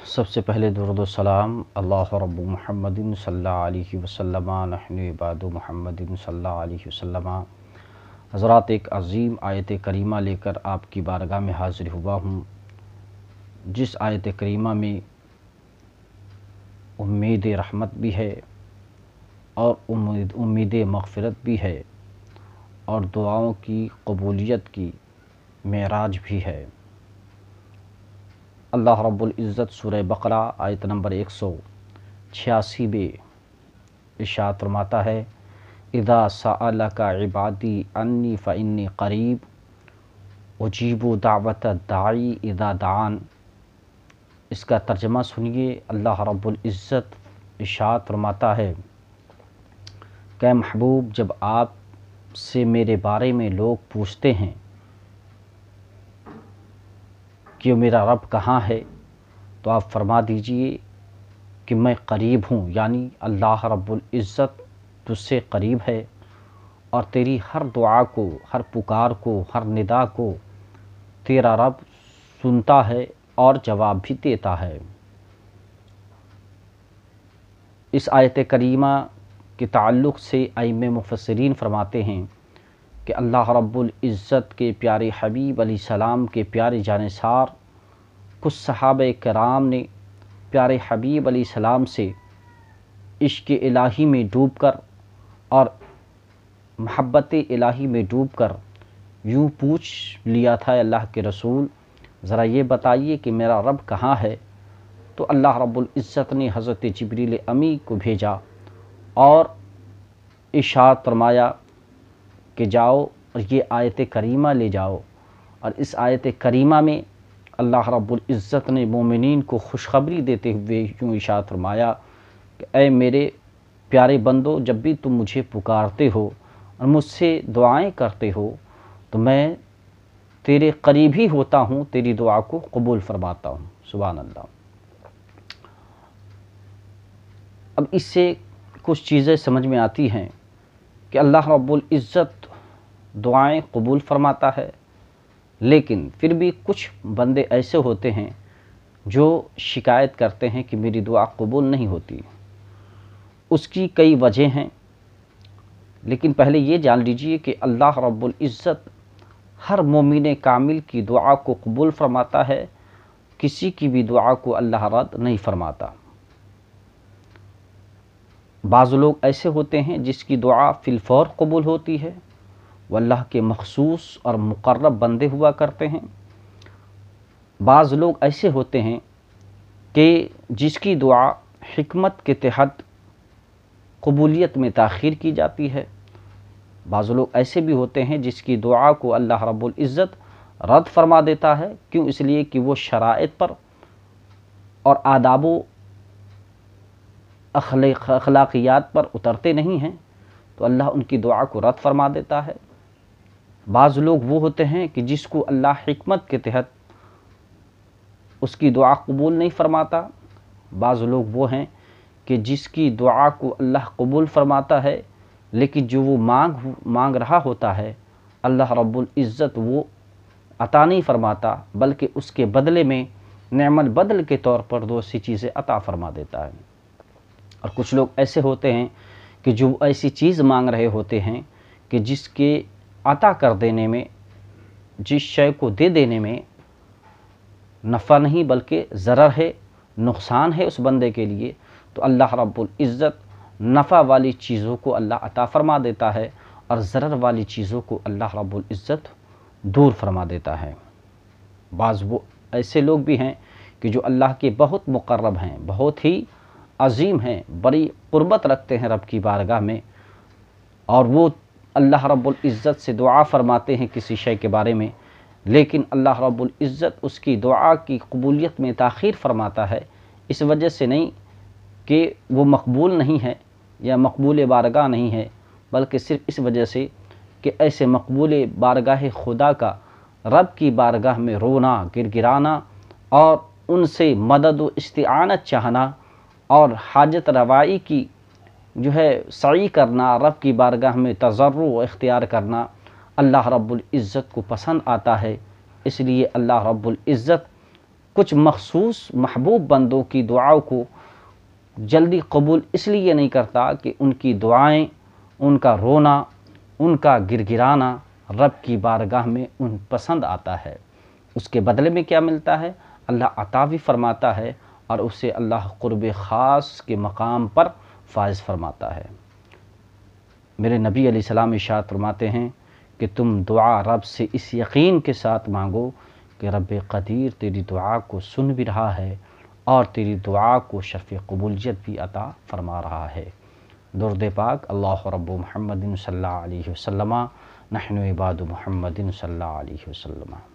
سب سے پہلے درود و سلام اللہ رب محمد صلی اللہ علیہ وسلم نحن عباد محمد صلی اللہ علیہ وسلم۔ حضرات، ایک عظیم آیت کریمہ لے کر آپ کی بارگاہ میں حاضر ہوا ہوں، جس آیت کریمہ میں امید رحمت بھی ہے اور امید مغفرت بھی ہے اور دعاؤں کی قبولیت کی معراج بھی ہے۔ اللہ رب العزت سورہ بقرہ آیت نمبر 186 میں ارشاد فرماتا ہے، اذا سألک عبادی انی فانی قریب اجیب دعوت الداعی اذا دعان۔ اس کا ترجمہ سنیے۔ اللہ رب العزت ارشاد فرماتا ہے کہ محبوب، جب آپ سے میرے بارے میں لوگ پوچھتے ہیں کہ میرا رب کہاں ہے، تو آپ فرما دیجئے کہ میں قریب ہوں، یعنی اللہ رب العزت تجھ سے قریب ہے اور تیری ہر دعا کو، ہر پکار کو، ہر ندا کو تیرا رب سنتا ہے اور جواب بھی دیتا ہے۔ اس آیت کریمہ کے تعلق سے ائمہ مفسرین فرماتے ہیں کہ اللہ رب العزت کے پیارے حبیب علیہ السلام کے پیارے جانثار کچھ صحابہ کرام نے پیارے حبیب علیہ السلام سے عشق الہی میں ڈوب کر اور محبت الہی میں ڈوب کر یوں پوچھ لیا تھا، اللہ کے رسول ذرا یہ بتائیے کہ میرا رب کہاں ہے؟ تو اللہ رب العزت نے حضرت جبریل امی کو بھیجا اور ارشاد فرمایا کہ جاؤ اور یہ آیت کریمہ لے جاؤ۔ اور اس آیت کریمہ میں اللہ رب العزت نے مومنین کو خوشخبری دیتے ہوئے یوں ارشاد فرمایا کہ اے میرے پیارے بندو، جب بھی تم مجھے پکارتے ہو اور مجھ سے دعائیں کرتے ہو تو میں تیرے قریب ہی ہوتا ہوں، تیری دعا کو قبول فرماتا ہوں۔ سبحان اللہ۔ اب اس سے کچھ چیزیں سمجھ میں آتی ہیں کہ اللہ رب العزت دعائیں قبول فرماتا ہے، لیکن پھر بھی کچھ بندے ایسے ہوتے ہیں جو شکایت کرتے ہیں کہ میری دعا قبول نہیں ہوتی۔ اس کی کئی وجہ ہیں، لیکن پہلے یہ جان لیجئے کہ اللہ رب العزت ہر مومن کامل کی دعا کو قبول فرماتا ہے، کسی کی بھی دعا کو اللہ رد نہیں فرماتا۔ بعض لوگ ایسے ہوتے ہیں جس کی دعا فی الفور قبول ہوتی ہے، وہ اللہ کے مخصوص اور مقرب بندے ہوا کرتے ہیں۔ بعض لوگ ایسے ہوتے ہیں کہ جس کی دعا حکمت کے تحت قبولیت میں تاخیر کی جاتی ہے۔ بعض لوگ ایسے بھی ہوتے ہیں جس کی دعا کو اللہ رب العزت رد فرما دیتا ہے، کیوں؟ اس لیے کہ وہ شرائط پر اور آداب و اخلاقیات پر اترتے نہیں ہیں، تو اللہ ان کی دعا کو رد فرما دیتا ہے۔ بعض لوگ وہ ہوتے ہیں کہ جس کو اللہ حکمت کے تحت اس کی دعا قبول نہیں فرماتا۔ بعض لوگ وہ ہیں کہ جس کی دعا کو اللہ قبول فرماتا ہے، لیکن جو وہ مانگ رہا ہوتا ہے اللہ رب العزت وہ عطا نہیں فرماتا، بلکہ اس کے بدلے میں نعم البدل کے طور پر دوسری چیزیں عطا فرما دیتا ہے۔ اور کچھ لوگ ایسے ہوتے ہیں کہ جو ایسی چیز مانگ رہے ہوتے ہیں کہ جس کے عطا کر دینے میں، جس شے کو دے دینے میں نفع نہیں بلکہ ضرر ہے، نقصان ہے اس بندے کے لیے، تو اللہ رب العزت نفع والی چیزوں کو اللہ عطا فرما دیتا ہے اور ضرر والی چیزوں کو اللہ رب العزت دور فرما دیتا ہے۔ بعض وہ ایسے لوگ بھی ہیں کہ جو اللہ کے بہت مقرب ہیں، بہت ہی عظیم ہیں، بڑی قربت رکھتے ہیں رب کی بارگاہ میں، اور وہ اللہ رب العزت سے دعا فرماتے ہیں کسی شے کے بارے میں، لیکن اللہ رب العزت اس کی دعا کی قبولیت میں تاخیر فرماتا ہے، اس وجہ سے نہیں کہ وہ مقبول نہیں ہے یا مقبول بارگاہ نہیں ہے، بلکہ صرف اس وجہ سے کہ ایسے مقبول بارگاہ خدا کا رب کی بارگاہ میں رونا، گڑگڑانا اور ان سے مدد و استعانت چاہنا اور حاجت روائی کی سعی کرنا، رب کی بارگاہ میں تضرع اختیار کرنا اللہ رب العزت کو پسند آتا ہے۔ اس لیے اللہ رب العزت کچھ مخصوص محبوب بندوں کی دعاؤں کو جلدی قبول اس لیے نہیں کرتا کہ ان کی دعائیں، ان کا رونا، ان کا گرگرانا رب کی بارگاہ میں ان پسند آتا ہے۔ اس کے بدلے میں کیا ملتا ہے؟ اللہ عطا بھی فرماتا ہے اور اسے اللہ قرب خاص کے مقام پر فائز فرماتا ہے۔ میرے نبی علیہ السلام ارشاد فرماتے ہیں کہ تم دعا رب سے اس یقین کے ساتھ مانگو کہ رب قدیر تیری دعا کو سن بھی رہا ہے اور تیری دعا کو شرف قبولیت بھی عطا فرما رہا ہے۔ درود پاک اللہ رب محمد صلی اللہ علیہ وسلم، نحن عباد محمد صلی اللہ علیہ وسلم۔